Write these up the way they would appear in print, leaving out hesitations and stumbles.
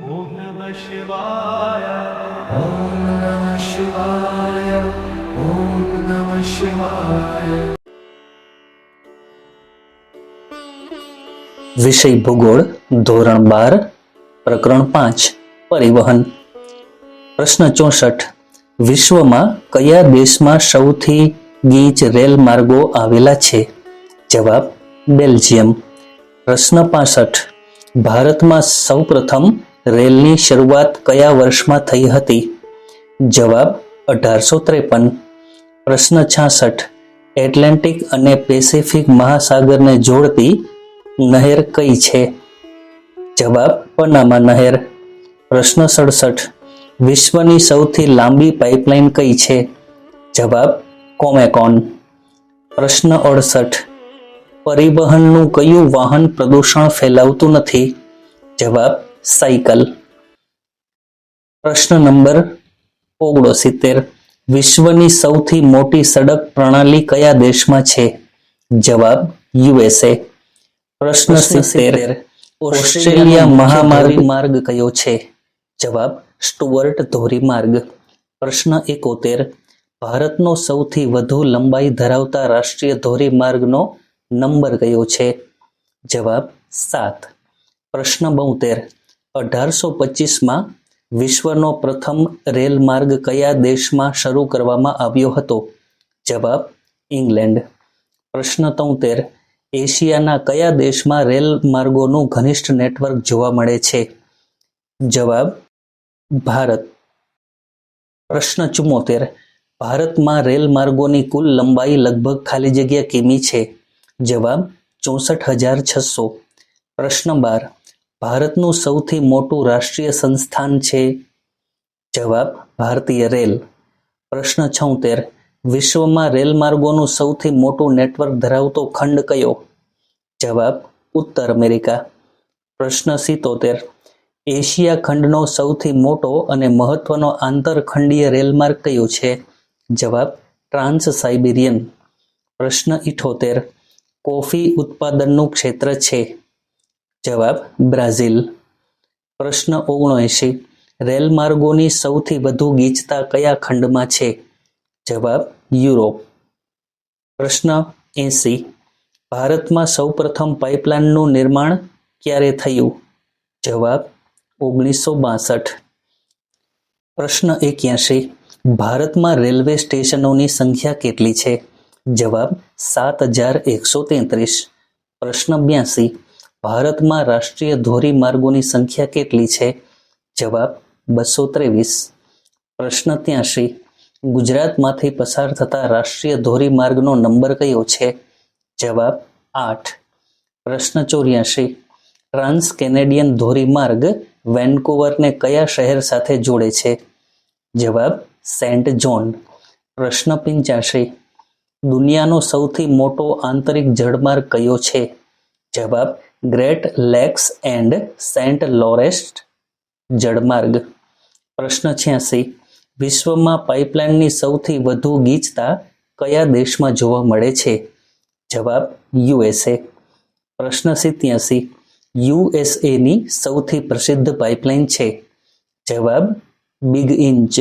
Om Namah Shivaya. Om Namah Shivaya. Om Namah Shivaya. વિષય ભૂગોળ ધોરણ 12 પ્રકરણ 5 પરિવહન. પ્રશ્ન 64. વિશ્વમાં કયા દેશમાં સૌથી ગીચ રેલ માર્ગો આવેલા છે? જવાબ બેલ્જિયમ. પ્રશ્ન 65. ભારતમાં સૌપ્રથમ રેલની શરૂઆત કયા વર્ષમાં થઈ હતી? જવાબ 1853. પ્રશ્ન 66. એટલાન્ટિક અને પેસિફિક મહાસાગરને જોડતી નહેર કઈ છે? જવાબ પનામા નહેર. પ્રશ્ન 67. વિશ્વની સૌથી લાંબી પાઇપલાઇન કઈ છે? જવાબ કોમેકોન. પ્રશ્ન 68. પરિવહનનું કયું વાહન પ્રદૂષણ ફેલાવતું નથી? જવાબ સાયકલ. પ્રશ્ન નંબર 69. વિશ્વની સૌથી મોટી સડક પ્રણાલી કયા દેશમાં છે? જવાબ USA. પ્રશ્ન 70. ઓસ્ટ્રેલિયા મહામાર્ગ માર્ગ કયો છે? જવાબ સ્ટુઅર્ટ ધોરીમાર્ગ. પ્રશ્ન 71. ભારતનો સૌથી વધુ લંબાઈ ધરાવતા રાષ્ટ્રીય ધોરીમાર્ગનો નંબર કયો છે? જવાબ 7. પ્રશ્ન 72. 1825માં વિશ્વનો પ્રથમ રેલ માર્ગ કયા દેશમાં શરૂ કરવામાં આવ્યો હતો? જવાબ ઇંગ્લેન્ડ. પ્રશ્ન 73. એશિયાના કયા દેશમાં રેલ માર્ગોનું ઘનિષ્ઠ નેટવર્ક જોવા મળે છે? જવાબ ભારત. પ્રશ્ન 74. ભારતમાં રેલ માર્ગોની કુલ લંબાઈ લગભગ ખાલી જગ્યા કિમી છે? જવાબ 64,600. પ્રશ્ન 12. ભારતનું સૌથી મોટું રાષ્ટ્રીય સંસ્થાન છે? જવાબ ભારતીય રેલ. પ્રશ્ન 76. વિશ્વમાં રેલ માર્ગોનું સૌથી મોટું નેટવર્ક ધરાવતો ખંડ કયો? જવાબ ઉત્તર અમેરિકા. પ્રશ્ન 77. એશિયા ખંડનો સૌથી મોટો અને મહત્વનો આંતરખંડીય રેલમાર્ગ કયો છે? જવાબ ટ્રાન્સ સાઇબિરિયન. પ્રશ્ન 78. કોફી ઉત્પાદનનું ક્ષેત્ર છે? જવાબ બ્રાઝિલ. પ્રશ્ન 79. રેલ માર્ગોની સૌથી વધુ ગીચતા કયા ખંડમાં છે? જવાબ યુરોપ. પ્રશ્ન 80. ભારતમાં સૌપ્રથમ પાઇપલાઇનનું નિર્માણ ક્યારે થયું? જવાબ 1962. પ્રશ્ન 81. ભારતમાં રેલવે સ્ટેશનોની સંખ્યા કેટલી છે? જવાબ 7,133. પ્રશ્ન 82. ભારતમાં રાષ્ટ્રીય ધોરીમાર્ગોની સંખ્યા કેટલી છે? જવાબ 223. પ્રશ્ન 83. ગુજરાતમાંથી પસાર થતા રાષ્ટ્રીય ધોરીમાર્ગનો નંબર કયો છે? જવાબ 8. પ્રશ્ન 84. ટ્રાન્સ કેનેડિયન ધોરીમાર્ગ વેન્કુવરને કયા શહેર સાથે જોડે છે? જવાબ સેન્ટ જોન. પ્રશ્ન 85. દુનિયાનો સૌથી મોટો આંતરિક જળમાર્ગ કયો છે? જવાબ great lakes and saint Lawrence જળમાર્ગ. પ્રશ્ન 86. વિશ્વમાં પાઇપલાઇનની સૌથી વધુ ગીચતા કયા દેશમાં જોવા મળે છે? જવાબ USA. પ્રશ્ન 87. USAની સૌથી પ્રસિદ્ધ પાઇપલાઇન છે? જવાબ બિગ ઇંચ.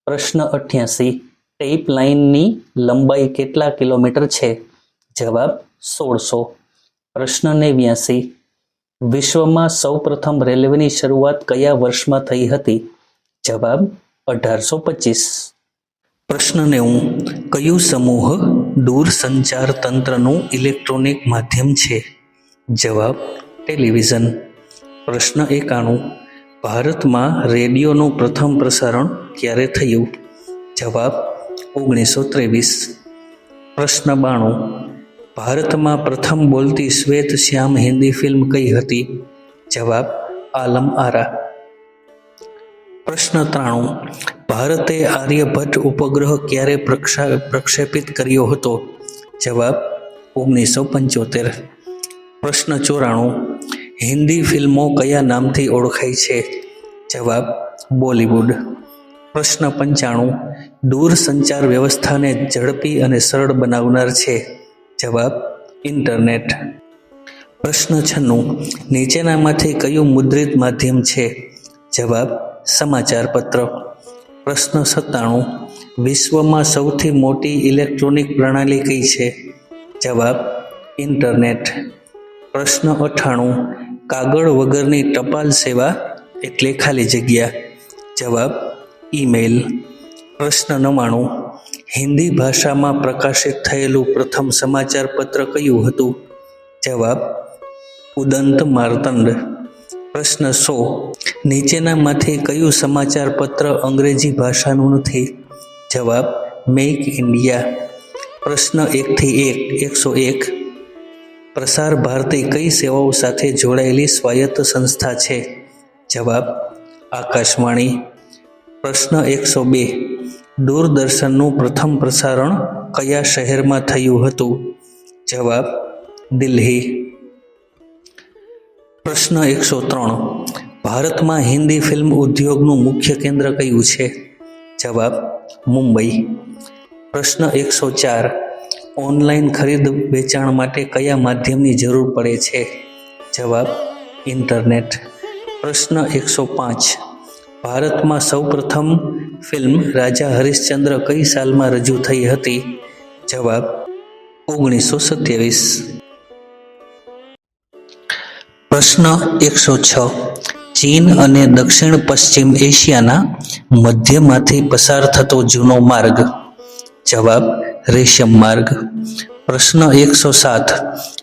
પ્રશ્ન 88. ટેપ લાઇનની લંબાઈ કેટલા કિલોમીટર છે? જવાબ 1600. પ્રશ્ન 89. વિશ્વમાં સૌપ્રથમ રેલવેની શરૂઆત કયા વર્ષમાં થઈ હતી? જવાબ 1825. પ્રશ્ન 90. કયું સમૂહ દૂરસંચાર તંત્રનું ઇલેક્ટ્રોનિક માધ્યમ છે? જવાબ ટેલિવિઝન. પ્રશ્ન 91. ભારતમાં રેડિયોનું પ્રથમ પ્રસારણ ક્યારે થયું? જવાબ 1923. પ્રશ્ન 92. ભારતમાં પ્રથમ બોલતી શ્વેત શ્યામ હિન્દી ફિલ્મ કઈ હતી? જવાબ આલમ આરા. પ્રશ્ન 93. ભારતે આર્યભટ્ટ ઉપગ્રહ ક્યારે પ્રક્ષેપિત કર્યો હતો? જવાબ 1975. પ્રશ્ન 94. હિન્દી ફિલ્મો કયા નામથી ઓળખાય છે? જવાબ બોલિવૂડ. પ્રશ્ન 95. દૂરસંચાર વ્યવસ્થાને ઝડપી અને સરળ બનાવનાર છે? જવાબ ઇન્ટરનેટ. પ્રશ્ન 96. નીચેનામાંથી કયું મુદ્રિત માધ્યમ છે? જવાબ સમાચાર પત્ર. પ્રશ્ન 97. વિશ્વમાં સૌથી મોટી ઇલેક્ટ્રોનિક પ્રણાલી કઈ છે? જવાબ ઇન્ટરનેટ. પ્રશ્ન 98. કાગળ વગરની ટપાલ સેવા એટલે ખાલી જગ્યા. જવાબ ઈમેલ. પ્રશ્ન 99. હિન્દી ભાષામાં પ્રકાશિત થયેલું પ્રથમ સમાચાર પત્ર કયું હતું? જવાબ ઉદંત માર્તંડ. પ્રશ્ન 100. નીચેનામાંથી કયું સમાચાર પત્ર અંગ્રેજી ભાષાનું નથી? જવાબ મેક ઇન્ડિયા. પ્રશ્ન 101. પ્રસાર ભારતી કઈ સેવાઓ સાથે જોડાયેલી સ્વાયત્ત સંસ્થા છે? જવાબ આકાશવાણી. પ્રશ્ન 102. દૂરદર્શનનું પ્રથમ પ્રસારણ કયા શહેરમાં થયું હતું? જવાબ દિલ્હી. પ્રશ્ન 103. ભારતમાં હિન્દી ફિલ્મ ઉદ્યોગનું મુખ્ય કેન્દ્ર કયું છે? જવાબ મુંબઈ. પ્રશ્ન 104. ઓનલાઈન ખરીદ વેચાણ માટે કયા માધ્યમની જરૂર પડે છે? જવાબ ઇન્ટરનેટ. પ્રશ્ન 105. ભારતમાં સૌપ્રથમ ફિલ્મ રાજા હરિશ્ચંદ્ર કઈ સાલમાં રજૂ થઈ હતી? જવાબ 1927. પ્રશ્ન 106. ચીન અને દક્ષિણ પશ્ચિમ એશિયાના મધ્યમાંથી પસાર થતો જૂનો માર્ગ. જવાબ રેશમ માર્ગ. પ્રશ્ન 107.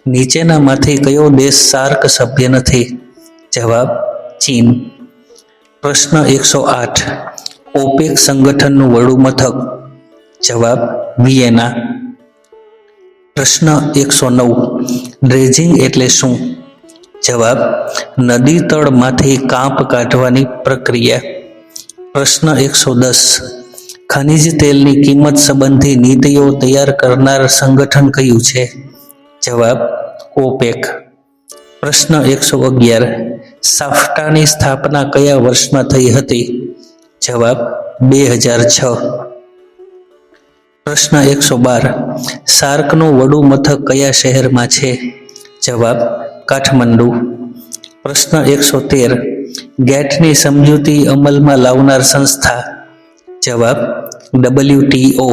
નીચેનામાંથી કયો દેશ સાર્ક સભ્ય નથી? જવાબ ચીન. પ્રશ્ન 108. ઓપેક સંગઠનનું વડું મથક. જવાબ વિયેના. પ્રશ્ન 109. ડ્રેજિંગ એટલે શું? જવાબ નદી તળમાંથી કાંપ કાઢવાની પ્રક્રિયા. પ્રશ્ન 110. ખનિજ તેલની કિંમત સંબંધી નીતિઓ તૈયાર કરનાર સંગઠન કયું છે? જવાબ ઓપેક. પ્રશ્ન 111. સાફ્ટાની સ્થાપના કયા વર્ષમાં થઈ હતી? જવાબ 2006. પ્રશ્ન 112. સાર્કનું વડું મથક કયા શહેરમાં છે? જવાબ કાઠમંડુ. પ્રશ્ન 113. ગેટની સમજૂતી અમલમાં લાવનાર સંસ્થા. જવાબ WTO.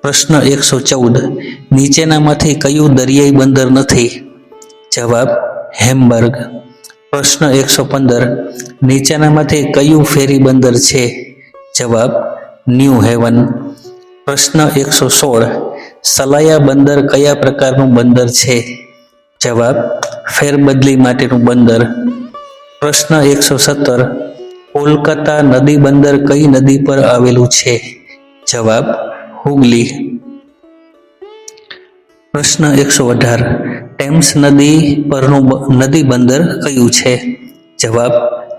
પ્રશ્ન 114. નીચેનામાંથી કયું દરિયાઈ બંદર નથી? જવાબ હેમ્બર્ગ. પ્રશ્ન 115. નીચેનામાંથી કયું ફેરી બંદર છે? જવાબ ન્યૂ હેવન. પ્રશ્ન 116. સલાયા બંદર કયા પ્રકારનું બંદર છે? જવાબ ફેરબદલી માટેનું બંદર. પ્રશ્ન 117. કોલકાતા નદી બંદર કઈ નદી પર આવેલું છે? જવાબ હુગલી. પ્રશ્ન 118. ટેમ્સ નદી પરનું નદી બંદર કયું છે? જવાબ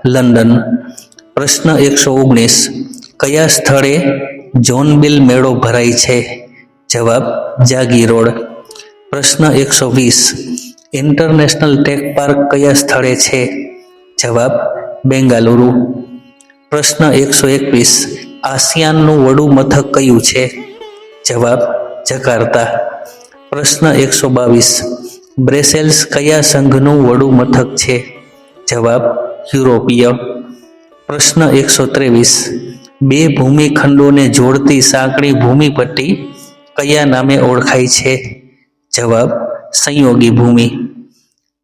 લંડન. પ્રશ્ન 119. કયા સ્થળે જોનબિલ મેળો ભરાય છે? જવાબ જાગી રોડ. પ્રશ્ન 120. ઇન્ટરનેશનલ ટેક પાર્ક કયા સ્થળે છે? જવાબ બેંગાલુરુ. પ્રશ્ન 121. આસિયાનનું વડું મથક કયું છે? જવાબ જકાર્તા. પ્રશ્ન 122. બ્રેસેલ્સ કયા સંઘનું વડું મથક છે? જવાબ યુરોપીય. પ્રશ્ન 123. બે ભૂમિખંડોને જોડતી સાંકડી ભૂમિપટ્ટી કયા નામે ઓળખાય છે? જવાબ સંયોગી ભૂમિ.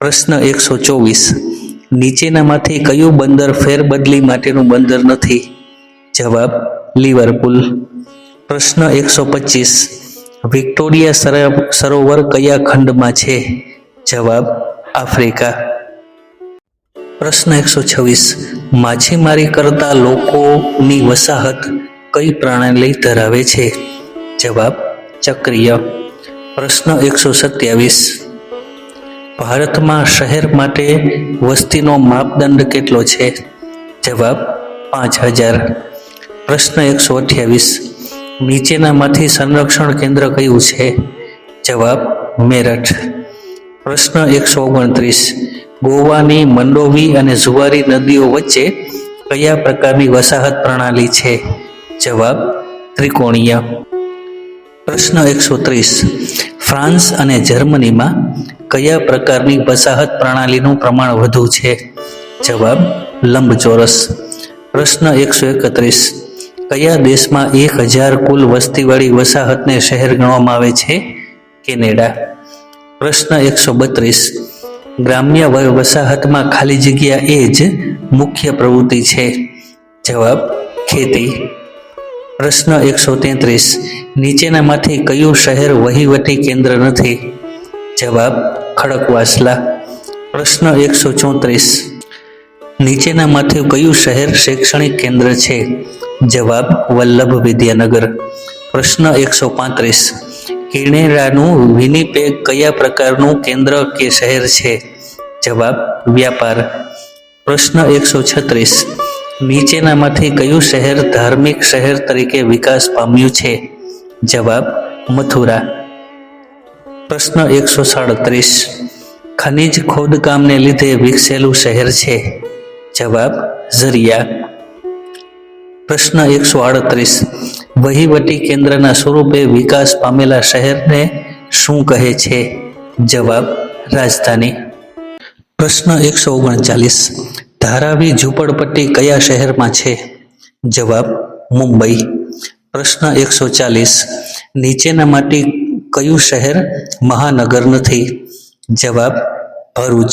પ્રશ્ન 124. નીચેનામાંથી કયું બંદર ફેરબદલી માટેનું બંદર નથી? જવાબ લિવરપુલ. પ્રશ્ન 125. વિક્ટોરિયા સરોવર કયા ખંડમાં છે? જવાબ આફ્રિકા. પ્રશ્ન 126. માછીમારી કરતા લોકોની વસાહત કઈ પ્રણાલી ધરાવે છે? જવાબ ચક્રીય. પ્રશ્ન 127. ભારતમાં શહેર માટે વસ્તીનો માપદંડ કેટલો છે? જવાબ 5000. પ્રશ્ન 128. નીચેનામાંથી સંરક્ષણ કેન્દ્ર કયું છે? જવાબ મેરઠ. પ્રશ્ન 129. ગોવાની મંડોવી અને ઝુવારી નદીઓ વચ્ચે કયા પ્રકારની વસાહત પ્રણાલી છે? જવાબ ત્રિકોણીય. પ્રશ્ન 130. ફ્રાન્સ અને જર્મનીમાં કયા પ્રકારની વસાહત પ્રણાલીનું પ્રમાણ વધુ છે? જવાબ લંબચોરસ. પ્રશ્ન 131. કયા દેશમાં 1000 કુલ વસ્તીવાળી વસાહતને શહેર ગણવામાં આવે છે? કેનેડા. પ્રશ્ન 132. ગ્રામ્ય વસાહતમાં ખાલી જગ્યા એ જ મુખ્ય પ્રવૃત્તિ છે. જવાબ ખેતી. પ્રશ્ન 133. નીચેનામાંથી કયું શહેર વહીવટી કેન્દ્ર નથી? જવાબ ખડકવાસલા. પ્રશ્ન 134. નીચેનામાંથી કયું શહેર શૈક્ષણિક કેન્દ્ર છે? જવાબ વલ્લભ વિદ્યાનગર. પ્રશ્ન 135. કેનેડાનું વિનિપેગ કયા પ્રકારનું કેન્દ્ર કે શહેર છે? જવાબ વ્યાપાર. પ્રશ્ન 136. નીચેનામાંથી કયું શહેર ધાર્મિક શહેર તરીકે વિકાસ પામ્યું છે? જવાબ મથુરા. પ્રશ્ન 137. ખનિજ ખોદકામને લીધે વિકસેલું શહેર છે? જવાબ ઝરિયા. પ્રશ્ન 138. વહીવટી કેન્દ્રના સ્વરૂપે વિકાસ પામેલા શહેરને શું કહે છે? જવાબ રાજધાની. પ્રશ્ન 139. ધારાવી ઝૂંપડપટ્ટી કયા શહેરમાં છે? જવાબ મુંબઈ. પ્રશ્ન 140. નીચેનામાંથી કયું શહેર મહાનગર નથી? જવાબ ભરૂચ.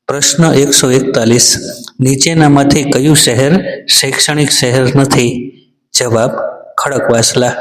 પ્રશ્ન 141. નીચેનામાંથી કયું શહેર શૈક્ષણિક શહેર નથી? જવાબ ખડકવાસલા.